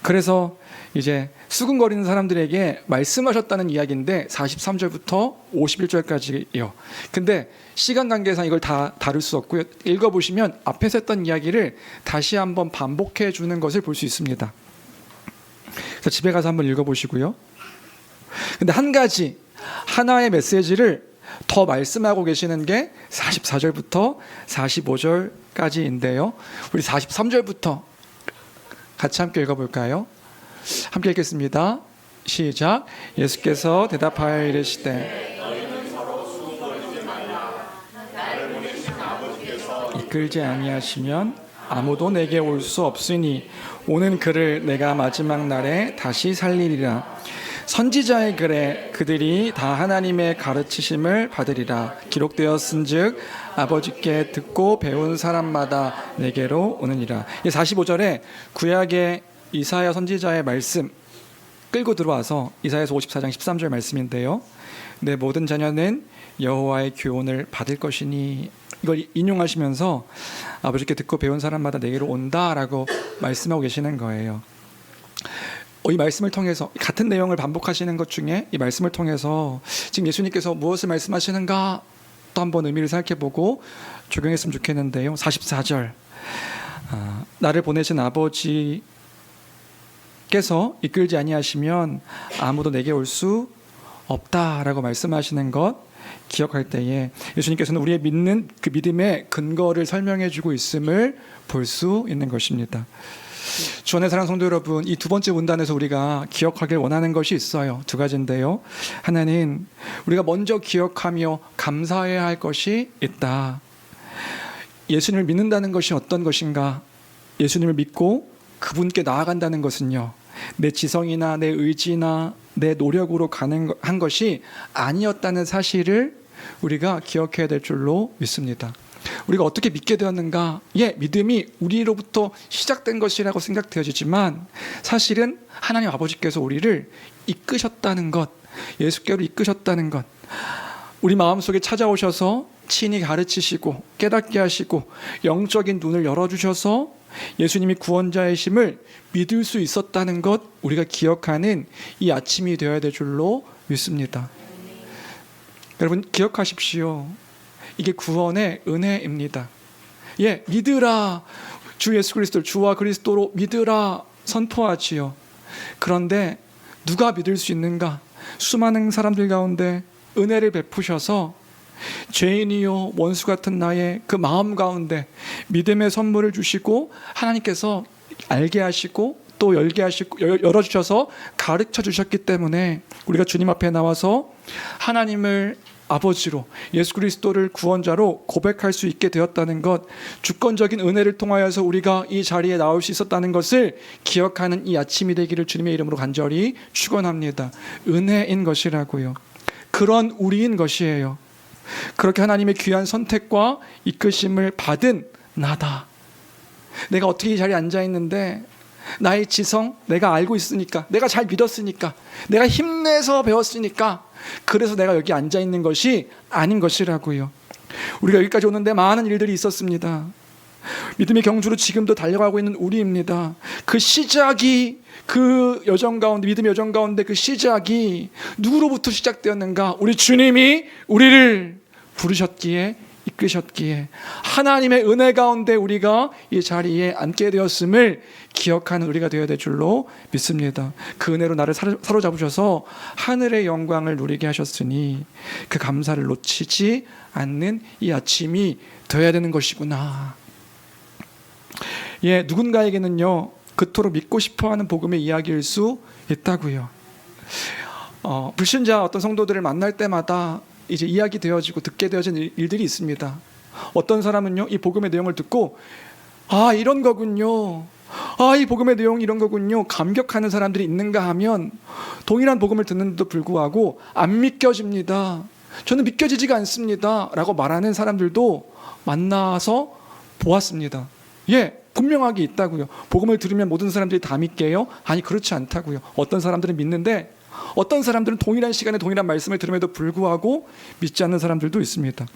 그래서 이제 수군거리는 사람들에게 말씀하셨다는 이야기인데 43절부터 51절까지요. 근데 시간 관계상 이걸 다 다룰 수 없고요. 읽어보시면 앞에서 했던 이야기를 다시 한번 반복해 주는 것을 볼 수 있습니다. 그래서 집에 가서 한번 읽어보시고요. 근데 한 가지 하나의 메시지를 더 말씀하고 계시는 게 44절부터 45절까지인데요. 우리 43절부터 같이 함께 읽어볼까요? 함께 읽겠습니다. 시작. 예수께서 대답하여 이르시되 이끌지 아니하시면 아무도 내게 올 수 없으니 오는 그를 내가 마지막 날에 다시 살리리라. 선지자의 글에 그들이 다 하나님의 가르치심을 받으리라. 기록되었은즉 아버지께 듣고 배운 사람마다 내게로 오느니라. 45절에 구약의 이사야 선지자의 말씀 끌고 들어와서 이사야서 54장 13절 말씀인데요. 내 모든 자녀는 여호와의 교훈을 받을 것이니, 이걸 인용하시면서 아버지께 듣고 배운 사람마다 내게로 온다라고 말씀하고 계시는 거예요. 이 말씀을 통해서 같은 내용을 반복하시는 것 중에 이 말씀을 통해서 지금 예수님께서 무엇을 말씀하시는가 또 한번 의미를 생각해보고 적용했으면 좋겠는데요. 44절 나를 보내신 아버지께서 이끌지 아니하시면 아무도 내게 올 수 없다라고 말씀하시는 것 기억할 때에 예수님께서는 우리의 믿는 그 믿음의 근거를 설명해 주고 있음을 볼 수 있는 것입니다. 주 안의 사랑하는 성도 여러분, 이 두 번째 문단에서 우리가 기억하길 원하는 것이 있어요. 두 가지인데요. 하나는 우리가 먼저 기억하며 감사해야 할 것이 있다. 예수님을 믿는다는 것이 어떤 것인가? 예수님을 믿고 그분께 나아간다는 것은요, 내 지성이나 내 의지나 내 노력으로 가능한 것이 아니었다는 사실을 우리가 기억해야 될 줄로 믿습니다. 우리가 어떻게 믿게 되었는가? 믿음이 우리로부터 시작된 것이라고 생각되어지지만 사실은 하나님 아버지께서 우리를 이끄셨다는 것, 예수께로 이끄셨다는 것, 우리 마음속에 찾아오셔서 친히 가르치시고 깨닫게 하시고 영적인 눈을 열어주셔서 예수님이 구원자이심을 믿을 수 있었다는 것, 우리가 기억하는 이 아침이 되어야 될 줄로 믿습니다. 여러분 기억하십시오. 이게 구원의 은혜입니다. 믿으라. 주 예수 그리스도를 주와 그리스도로 믿으라 선포하지요. 그런데 누가 믿을 수 있는가? 수많은 사람들 가운데 은혜를 베푸셔서 죄인이요 원수 같은 나의 그 마음 가운데 믿음의 선물을 주시고 하나님께서 알게 하시고 또 열게 하시고 열어주셔서 가르쳐 주셨기 때문에 우리가 주님 앞에 나와서 하나님을 아버지로 예수 그리스도를 구원자로 고백할 수 있게 되었다는 것, 주권적인 은혜를 통하여서 우리가 이 자리에 나올 수 있었다는 것을 기억하는 이 아침이 되기를 주님의 이름으로 간절히 축원합니다. 은혜인 것이라고요. 그런 우리인 것이에요. 그렇게 하나님의 귀한 선택과 이끄심을 받은 나다. 내가 어떻게 이 자리에 앉아 있는데 나의 지성 내가 알고 있으니까, 내가 잘 믿었으니까, 내가 힘내서 배웠으니까, 그래서 내가 여기 앉아 있는 것이 아닌 것이라고요. 우리가 여기까지 오는데 많은 일들이 있었습니다. 믿음의 경주로 지금도 달려가고 있는 우리입니다. 그 시작이, 그 여정 가운데, 믿음의 여정 가운데 그 시작이 누구로부터 시작되었는가? 우리 주님이 우리를 부르셨기에, 이끄셨기에, 하나님의 은혜 가운데 우리가 이 자리에 앉게 되었음을 기억하는 우리가 되어야 될 줄로 믿습니다. 그 은혜로 나를 사로잡으셔서 하늘의 영광을 누리게 하셨으니 그 감사를 놓치지 않는 이 아침이 되어야 되는 것이구나. 예, 누군가에게는요 그토록 믿고 싶어하는 복음의 이야기일 수 있다고요. 불신자 어떤 성도들을 만날 때마다 이제 이야기 되어지고 듣게 되어진 일들이 있습니다. 어떤 사람은요 이 복음의 내용을 듣고 아 이런 거군요, 아 이 복음의 내용이 이런 거군요, 감격하는 사람들이 있는가 하면 동일한 복음을 듣는데도 불구하고 안 믿겨집니다, 저는 믿겨지지가 않습니다 라고 말하는 사람들도 만나서 보았습니다. 예, 분명하게 있다고요. 복음을 들으면 모든 사람들이 다 믿게요? 아니 그렇지 않다고요. 어떤 사람들은 믿는데 어떤 사람들은 동일한 시간에 동일한 말씀을 들음에도 불구하고 믿지 않는 사람들도 있습니다.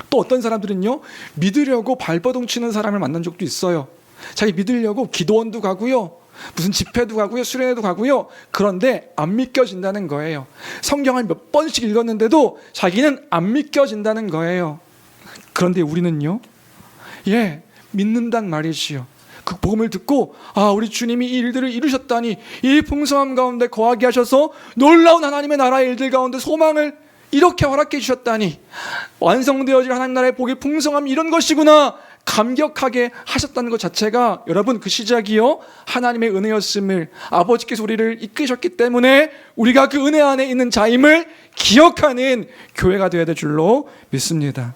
또 어떤 사람들은요 믿으려고 발버둥 치는 사람을 만난 적도 있어요. 자기 믿으려고 기도원도 가고요, 무슨 집회도 가고요, 수련회도 가고요. 그런데 안 믿겨진다는 거예요. 성경을 몇 번씩 읽었는데도 자기는 안 믿겨진다는 거예요. 그런데 우리는요, 예, 믿는단 말이지요. 그 복음을 듣고 아 우리 주님이 이 일들을 이루셨다니, 이 풍성함 가운데 거하게 하셔서 놀라운 하나님의 나라의 일들 가운데 소망을 이렇게 허락해 주셨다니, 완성되어질 하나님 나라의 복의 풍성함이 이런 것이구나 감격하게 하셨다는 것 자체가 여러분 그 시작이요 하나님의 은혜였음을, 아버지께서 우리를 이끄셨기 때문에 우리가 그 은혜 안에 있는 자임을 기억하는 교회가 되어야 될 줄로 믿습니다.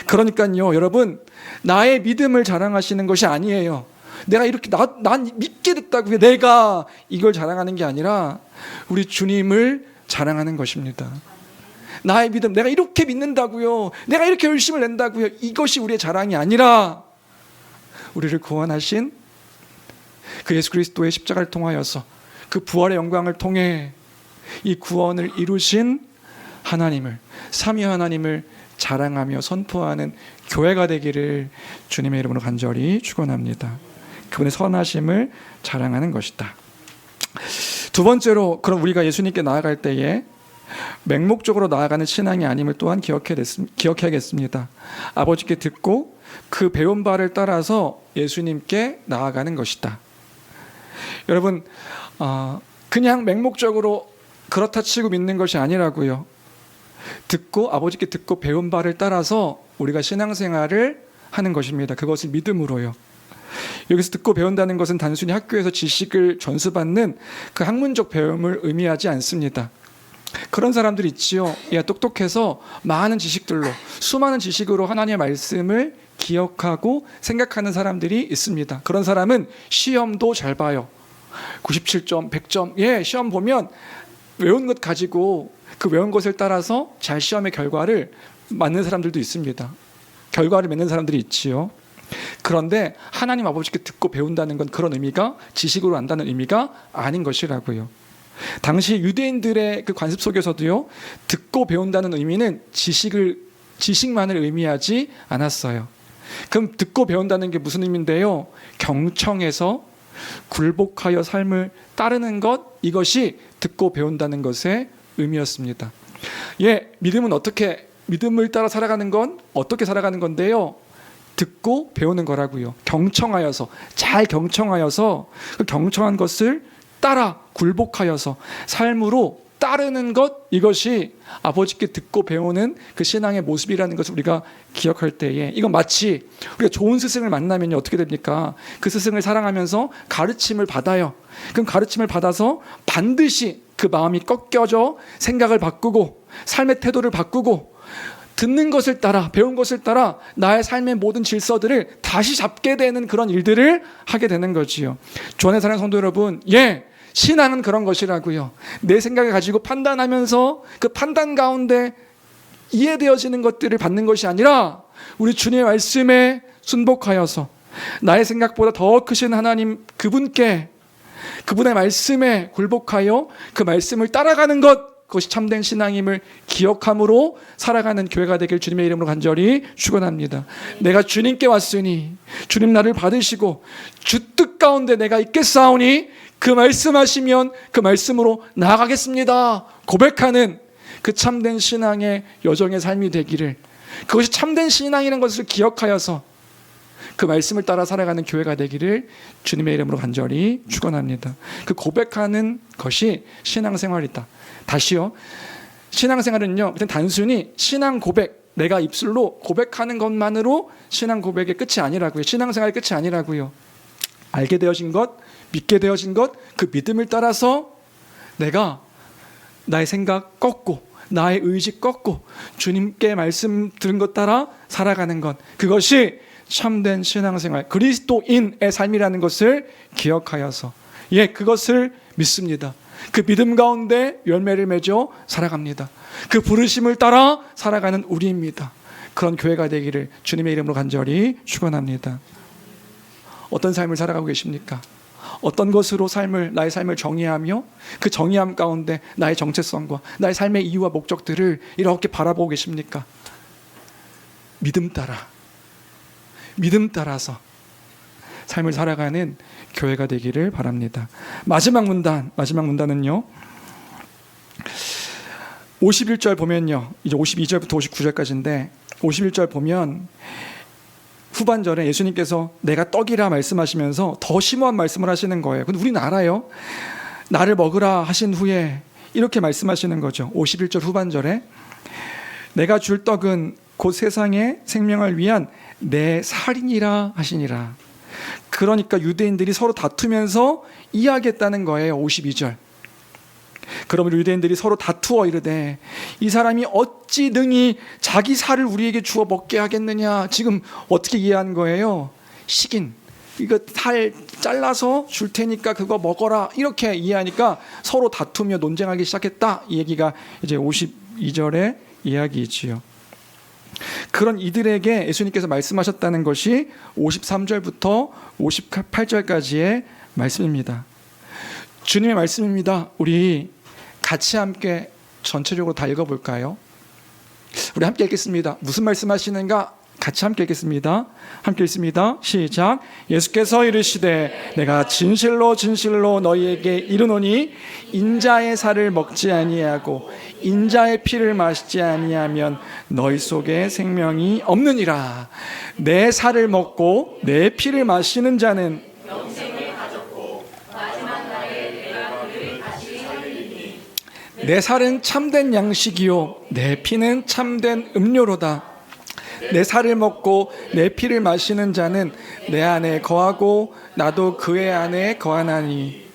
그러니까요 여러분, 나의 믿음을 자랑하시는 것이 아니에요. 내가 이렇게 난 믿게 됐다고요, 내가 이걸 자랑하는 게 아니라 우리 주님을 자랑하는 것입니다. 나의 믿음, 내가 이렇게 믿는다고요, 내가 이렇게 열심을 낸다고요, 이것이 우리의 자랑이 아니라 우리를 구원하신 그 예수 그리스도의 십자가를 통하여서 그 부활의 영광을 통해 이 구원을 이루신 하나님을, 삼위 하나님을 자랑하며 선포하는 교회가 되기를 주님의 이름으로 간절히 축원합니다. 그분의 선하심을 자랑하는 것이다. 두 번째로, 그럼 우리가 예수님께 나아갈 때에 맹목적으로 나아가는 신앙이 아님을 또한 기억해야겠습니다. 아버지께 듣고 그 배운 바를 따라서 예수님께 나아가는 것이다. 여러분, 그냥 맹목적으로 그렇다 치고 믿는 것이 아니라고요. 듣고, 아버지께 듣고 배운 바를 따라서 우리가 신앙생활을 하는 것입니다. 그것을 믿음으로요. 여기서 듣고 배운다는 것은 단순히 학교에서 지식을 전수받는 그 학문적 배움을 의미하지 않습니다. 그런 사람들이 있지요. 야, 똑똑해서 많은 지식들로, 수많은 지식으로 하나님의 말씀을 기억하고 생각하는 사람들이 있습니다. 그런 사람은 시험도 잘 봐요. 97점, 100점. 예, 시험 보면 외운 것 가지고 그 외운 것을 따라서 잘 시험의 결과를 맞는 사람들도 있습니다. 결과를 맺는 사람들이 있지요. 그런데 하나님 아버지께 듣고 배운다는 건 그런 의미가, 지식으로 안다는 의미가 아닌 것이라고요. 당시 유대인들의 그 관습 속에서도요, 듣고 배운다는 의미는 지식만을 의미하지 않았어요. 그럼 듣고 배운다는 게 무슨 의미인데요? 경청해서 굴복하여 삶을 따르는 것, 이것이 듣고 배운다는 것의 의미였습니다. 예, 믿음을 따라 살아가는 건 어떻게 살아가는 건데요? 듣고 배우는 거라고요. 경청하여서, 잘 경청하여서 그 경청한 것을 따라 굴복하여서 삶으로 따르는 것, 이것이 아버지께 듣고 배우는 그 신앙의 모습이라는 것을 우리가 기억할 때에, 이건 마치 우리가 좋은 스승을 만나면 어떻게 됩니까? 그 스승을 사랑하면서 가르침을 받아요. 그럼 가르침을 받아서 반드시 그 마음이 꺾여져 생각을 바꾸고 삶의 태도를 바꾸고 듣는 것을 따라, 배운 것을 따라 나의 삶의 모든 질서들을 다시 잡게 되는 그런 일들을 하게 되는 거지요. 주 안에 사랑하는 성도 여러분, 신앙은 그런 것이라고요. 내 생각을 가지고 판단하면서 그 판단 가운데 이해되어지는 것들을 받는 것이 아니라 우리 주님의 말씀에 순복하여서 나의 생각보다 더 크신 하나님 그분께, 그분의 말씀에 굴복하여 그 말씀을 따라가는 것, 그것이 참된 신앙임을 기억함으로 살아가는 교회가 되길 주님의 이름으로 간절히 축원합니다. 내가 주님께 왔으니 주님 나를 받으시고 주 뜻 가운데 내가 있겠사오니 그 말씀하시면 그 말씀으로 나아가겠습니다 고백하는 그 참된 신앙의 여정의 삶이 되기를, 그것이 참된 신앙이라는 것을 기억하여서 그 말씀을 따라 살아가는 교회가 되기를 주님의 이름으로 간절히 축원합니다. 그 고백하는 것이 신앙생활이다. 다시요, 신앙생활은요 그냥 단순히 신앙 고백, 내가 입술로 고백하는 것만으로 신앙 고백의 끝이 아니라고요. 신앙생활의 끝이 아니라고요. 알게 되어진 것, 믿게 되어진 것, 그 믿음을 따라서 내가 나의 생각 꺾고 나의 의지 꺾고 주님께 말씀 들은 것 따라 살아가는 것, 그것이 참된 신앙생활, 그리스도인의 삶이라는 것을 기억하여서 그것을 믿습니다. 그 믿음 가운데 열매를 맺어 살아갑니다. 그 부르심을 따라 살아가는 우리입니다. 그런 교회가 되기를 주님의 이름으로 간절히 축원합니다. 어떤 삶을 살아가고 계십니까? 어떤 것으로 나의 삶을 정의하며 그 정의함 가운데 나의 정체성과 나의 삶의 이유와 목적들을 이렇게 바라보고 계십니까? 믿음 따라서 삶을 살아가는 교회가 되기를 바랍니다. 마지막 문단은요 51절 보면요, 이제 52절부터 59절까지인데 51절 보면 후반절에 예수님께서 내가 떡이라 말씀하시면서 더 심오한 말씀을 하시는 거예요. 근데 우리는 알아요. 나를 먹으라 하신 후에 이렇게 말씀하시는 거죠. 51절 후반절에 내가 줄 떡은 곧 세상의 생명을 위한 내 살이니라 하시니라. 그러니까 유대인들이 서로 다투면서 이야기했다는 거예요. 52절. 그러면 유대인들이 서로 다투어 이르되 이 사람이 어찌 능히 자기 살을 우리에게 주어 먹게 하겠느냐. 지금 어떻게 이해한 거예요? 식인, 이거 살 잘라서 줄 테니까 그거 먹어라, 이렇게 이해하니까 서로 다투며 논쟁하기 시작했다, 이 얘기가 이제 52절의 이야기이지요. 그런 이들에게 예수님께서 말씀하셨다는 것이 53절부터 58절까지의 말씀입니다. 주님의 말씀입니다. 우리 같이 함께 전체적으로 다 읽어볼까요? 우리 함께 읽겠습니다. 무슨 말씀하시는가 같이 함께 읽겠습니다. 함께 읽습니다. 시작. 예수께서 이르시되 내가 진실로 진실로 너희에게 이르노니 인자의 살을 먹지 아니하고 인자의 피를 마시지 아니하면 너희 속에 생명이 없느니라. 내 살을 먹고 내 피를 마시는 자는 영생을 가졌고 마지막 날에 내가 그를 다시 살리니 내 살은 참된 양식이요 내 피는 참된 음료로다. 내 살을 먹고 내 피를 마시는 자는 내 안에 거하고 나도 그의 안에 거하나니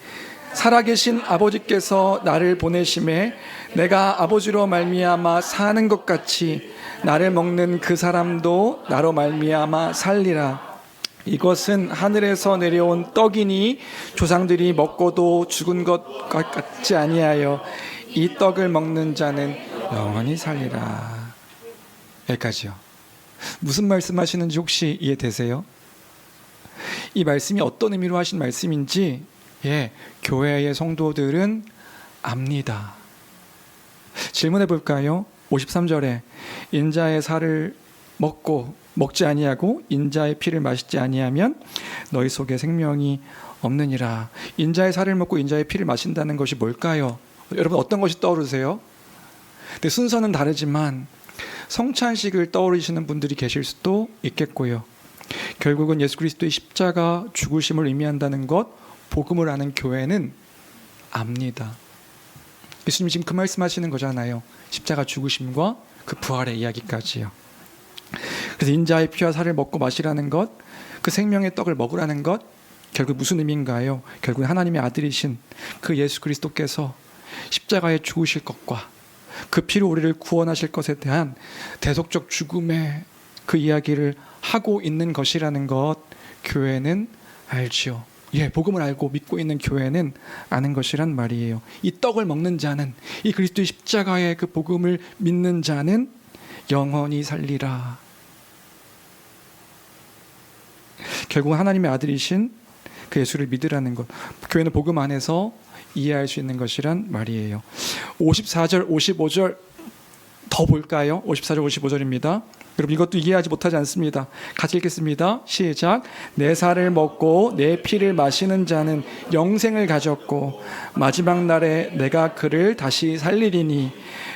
살아계신 아버지께서 나를 보내심에 내가 아버지로 말미암아 사는 것 같이 나를 먹는 그 사람도 나로 말미암아 살리라. 이것은 하늘에서 내려온 떡이니 조상들이 먹고도 죽은 것 같지 아니하여 이 떡을 먹는 자는 영원히 살리라. 여기까지요. 무슨 말씀하시는지 혹시 이해되세요? 이 말씀이 어떤 의미로 하신 말씀인지 교회의 성도들은 압니다. 질문해 볼까요? 53절에 인자의 살을 먹지 아니하고 인자의 피를 마시지 아니하면 너희 속에 생명이 없느니라. 인자의 살을 먹고 인자의 피를 마신다는 것이 뭘까요? 여러분 어떤 것이 떠오르세요? 근데 순서는 다르지만 성찬식을 떠오르시는 분들이 계실 수도 있겠고요. 결국은 예수 그리스도의 십자가 죽으심을 의미한다는 것, 복음을 아는 교회는 압니다. 예수님 지금 그 말씀하시는 거잖아요. 십자가 죽으심과 그 부활의 이야기까지요. 그래서 인자의 피와 살을 먹고 마시라는 것, 그 생명의 떡을 먹으라는 것, 결국 무슨 의미인가요? 결국 하나님의 아들이신 그 예수 그리스도께서 십자가에 죽으실 것과 그 피로 우리를 구원하실 것에 대한 대속적 죽음의 그 이야기를 하고 있는 것이라는 것 교회는 알지요. 예, 복음을 알고 믿고 있는 교회는 아는 것이란 말이에요. 이 떡을 먹는 자는, 이 그리스도의 십자가의 그 복음을 믿는 자는 영원히 살리라. 결국 하나님의 아들이신 그 예수를 믿으라는 것, 교회는 복음 안에서 이해할 수 있는 것이란 말이에요. 54절 55절 더 볼까요? 54절 55절입니다. 여러분 이것도 이해하지 못하지 않습니다. 같이 읽겠습니다. 시작. 내 살을 먹고 내 피를 마시는 자는 영생을 가졌고 마지막 날에 내가 그를 다시 살리리니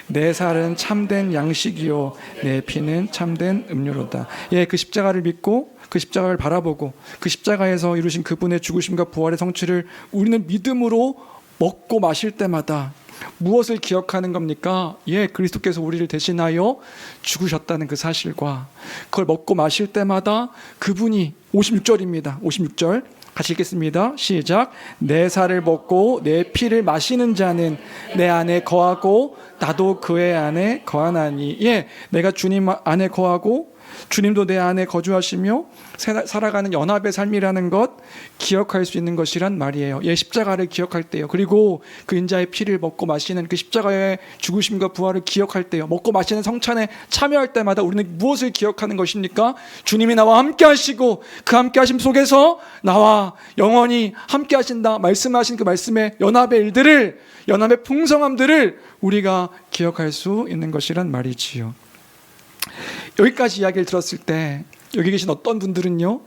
내 살은 참된 양식이요 내 피는 참된 음료로다. 예, 그 십자가를 믿고 그 십자가를 바라보고 그 십자가에서 이루신 그분의 죽으심과 부활의 성취를 우리는 믿음으로 먹고 마실 때마다 무엇을 기억하는 겁니까? 예, 그리스도께서 우리를 대신하여 죽으셨다는 그 사실과 그걸 먹고 마실 때마다 그분이 56절입니다. 56절 같이 읽겠습니다. 시작. 내 살을 먹고 내 피를 마시는 자는 내 안에 거하고 나도 그의 안에 거하나니. 예, 내가 주님 안에 거하고 주님도 내 안에 거주하시며 살아가는 연합의 삶이라는 것 기억할 수 있는 것이란 말이에요. 예, 십자가를 기억할 때요. 그리고 그 인자의 피를 먹고 마시는 그 십자가의 죽으심과 부활을 기억할 때요. 먹고 마시는 성찬에 참여할 때마다 우리는 무엇을 기억하는 것입니까? 주님이 나와 함께 하시고 그 함께 하심 속에서 나와 영원히 함께 하신다 말씀하신 그 말씀의 연합의 일들을, 연합의 풍성함들을 우리가 기억할 수 있는 것이란 말이지요. 여기까지 이야기를 들었을 때 여기 계신 어떤 분들은요,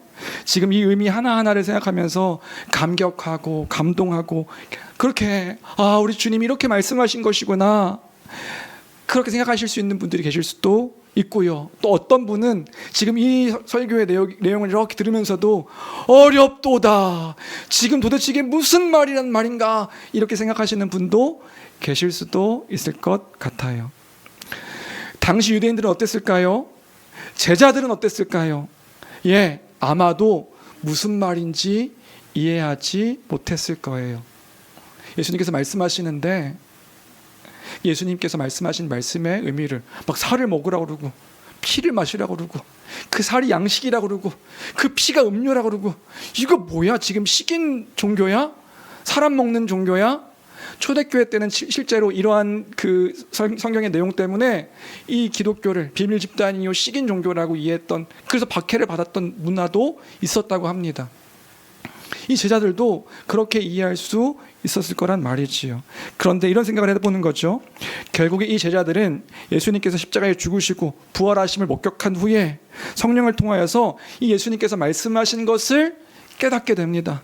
지금 이 의미 하나하나를 생각하면서 감격하고 감동하고 그렇게 우리 주님이 이렇게 말씀하신 것이구나 그렇게 생각하실 수 있는 분들이 계실 수도 있고요. 또 어떤 분은 지금 이 설교의 내용을 이렇게 들으면서도 어렵도다, 지금 도대체 이게 무슨 말이란 말인가 이렇게 생각하시는 분도 계실 수도 있을 것 같아요. 당시 유대인들은 어땠을까요? 제자들은 어땠을까요? 예, 아마도 무슨 말인지 이해하지 못했을 거예요. 예수님께서 말씀하시는데 예수님께서 말씀하신 말씀의 의미를 막 살을 먹으라고 그러고 피를 마시라고 그러고 그 살이 양식이라고 그러고 그 피가 음료라고 그러고 이거 뭐야? 지금 식인 종교야? 사람 먹는 종교야? 초대교회 때는 실제로 이러한 그 성경의 내용 때문에 이 기독교를 비밀 집단이요 식인 종교라고 이해했던, 그래서 박해를 받았던 문화도 있었다고 합니다. 이 제자들도 그렇게 이해할 수 있었을 거란 말이지요. 그런데 이런 생각을 해보는 거죠. 결국에 이 제자들은 예수님께서 십자가에 죽으시고 부활하심을 목격한 후에 성령을 통하여서 이 예수님께서 말씀하신 것을 깨닫게 됩니다.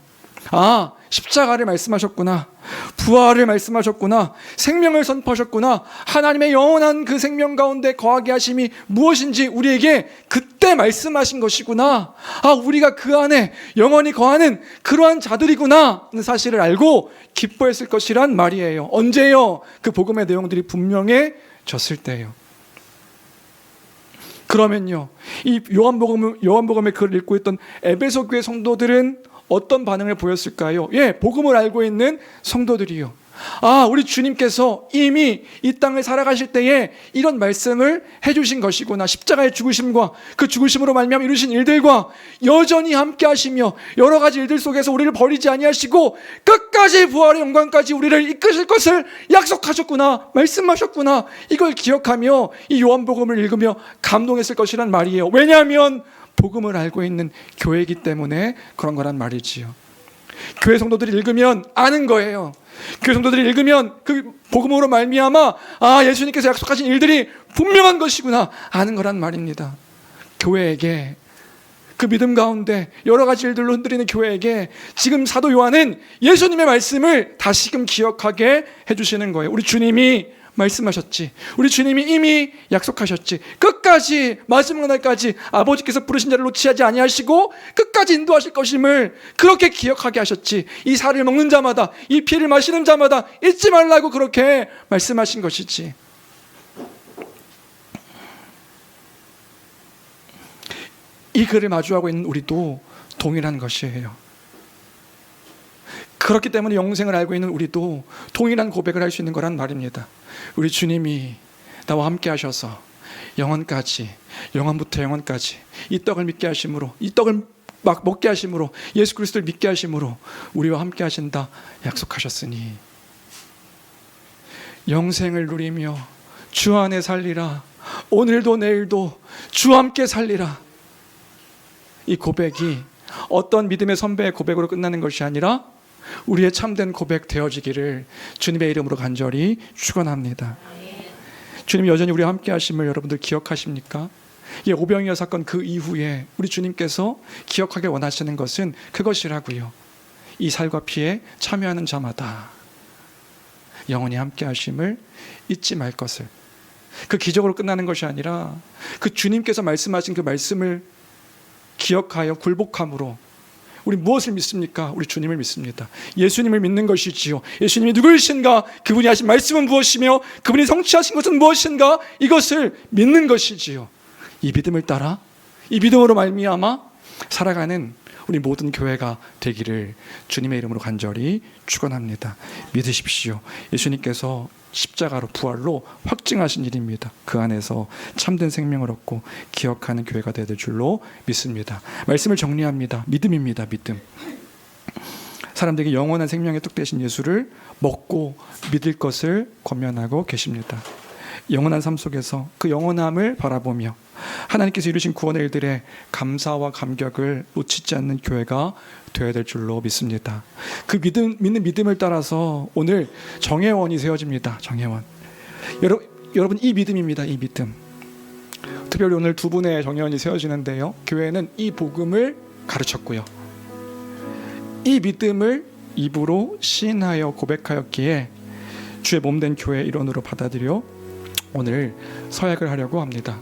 십자가를 말씀하셨구나, 부활을 말씀하셨구나, 생명을 선포하셨구나, 하나님의 영원한 그 생명 가운데 거하게 하심이 무엇인지 우리에게 그때 말씀하신 것이구나, 우리가 그 안에 영원히 거하는 그러한 자들이구나 하는 사실을 알고 기뻐했을 것이란 말이에요. 언제요? 그 복음의 내용들이 분명해졌을 때요. 그러면요, 이 요한복음의 글을 읽고 있던 에베소 교회 성도들은 어떤 반응을 보였을까요? 예, 복음을 알고 있는 성도들이요. 우리 주님께서 이미 이 땅을 살아가실 때에 이런 말씀을 해주신 것이구나. 십자가의 죽으심과 그 죽으심으로 말미암아 이루신 일들과 여전히 함께 하시며 여러 가지 일들 속에서 우리를 버리지 아니하시고 끝까지 부활의 영광까지 우리를 이끄실 것을 약속하셨구나, 말씀하셨구나. 이걸 기억하며 이 요한복음을 읽으며 감동했을 것이란 말이에요. 왜냐하면 복음을 알고 있는 교회이기 때문에 그런 거란 말이지요. 교회 성도들이 읽으면 아는 거예요. 교회 성도들이 읽으면 그 복음으로 말미암아 예수님께서 약속하신 일들이 분명한 것이구나 아는 거란 말입니다. 교회에게, 그 믿음 가운데 여러 가지 일들로 흔들리는 교회에게 지금 사도 요한은 예수님의 말씀을 다시금 기억하게 해주시는 거예요. 우리 주님이 말씀하셨지, 우리 주님이 이미 약속하셨지, 끝까지 마지막 날까지 아버지께서 부르신 자를 놓지 아니하시고 끝까지 인도하실 것임을 그렇게 기억하게 하셨지. 이 살을 먹는 자마다, 이 피를 마시는 자마다 잊지 말라고 그렇게 말씀하신 것이지. 이 글을 마주하고 있는 우리도 동일한 것이에요. 그렇기 때문에 영생을 알고 있는 우리도 동일한 고백을 할 수 있는 거란 말입니다. 우리 주님이 나와 함께 하셔서 영원까지, 영원부터 영원까지 이 떡을 믿게 하심으로, 이 떡을 막 먹게 하심으로, 예수 그리스도를 믿게 하심으로 우리와 함께 하신다 약속하셨으니 영생을 누리며 주 안에 살리라. 오늘도 내일도 주와 함께 살리라. 이 고백이 어떤 믿음의 선배의 고백으로 끝나는 것이 아니라 우리의 참된 고백 되어지기를 주님의 이름으로 간절히 축원합니다. 주님 여전히 우리와 함께 하심을 여러분들 기억하십니까? 이 오병이어 사건 그 이후에 우리 주님께서 기억하길 원하시는 것은 그것이라고요. 이 살과 피에 참여하는 자마다 영원히 함께 하심을 잊지 말 것을. 그 기적으로 끝나는 것이 아니라 그 주님께서 말씀하신 그 말씀을 기억하여 굴복함으로 우리 무엇을 믿습니까? 우리 주님을 믿습니다. 예수님을 믿는 것이지요. 예수님이 누구이신가? 그분이 하신 말씀은 무엇이며 그분이 성취하신 것은 무엇인가? 이것을 믿는 것이지요. 이 믿음을 따라, 이 믿음으로 말미암아 살아가는 우리 모든 교회가 되기를 주님의 이름으로 간절히 축원합니다. 믿으십시오. 예수님께서 십자가로 부활로 확증하신 일입니다. 그 안에서 참된 생명을 얻고 기억하는 교회가 되야 될 줄로 믿습니다. 말씀을 정리합니다. 믿음입니다. 믿음. 사람들에게 영원한 생명의 떡 되신 예수를 먹고 믿을 것을 권면하고 계십니다. 영원한 삶 속에서 그 영원함을 바라보며 하나님께서 이루신 구원의 일들에 감사와 감격을 놓치지 않는 교회가 되어야 될 줄로 믿습니다. 그 믿는 믿음을 따라서 오늘 정회원이 세워집니다. 정회원. 여러분 이 믿음입니다. 이 믿음. 특별히 오늘 두 분의 정회원이 세워지는데요. 교회는 이 복음을 가르쳤고요. 이 믿음을 입으로 시인하여 고백하였기에 주의 몸된 교회의 일원으로 받아들여 오늘 서약을 하려고 합니다.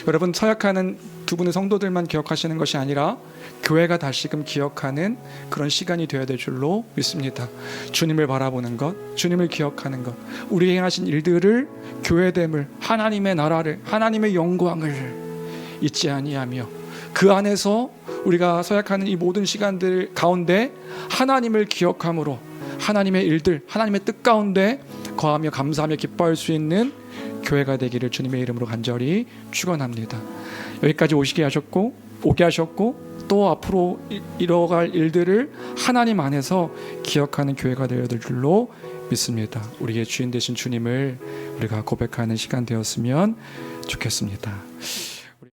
여러분 서약하는 두 분의 성도들만 기억하시는 것이 아니라 교회가 다시금 기억하는 그런 시간이 되어야 될 줄로 믿습니다. 주님을 바라보는 것, 주님을 기억하는 것, 우리 행하신 일들을, 교회됨을, 하나님의 나라를, 하나님의 영광을 잊지 아니하며 그 안에서 우리가 서약하는 이 모든 시간들 가운데 하나님을 기억함으로 하나님의 일들, 하나님의 뜻 가운데 거하며 감사하며 기뻐할 수 있는 교회가 되기를 주님의 이름으로 간절히 축원합니다. 여기까지 오게 하셨고 또 앞으로 이뤄갈 일들을 하나님 안에서 기억하는 교회가 되어야 될 줄로 믿습니다. 우리의 주인 되신 주님을 우리가 고백하는 시간 되었으면 좋겠습니다.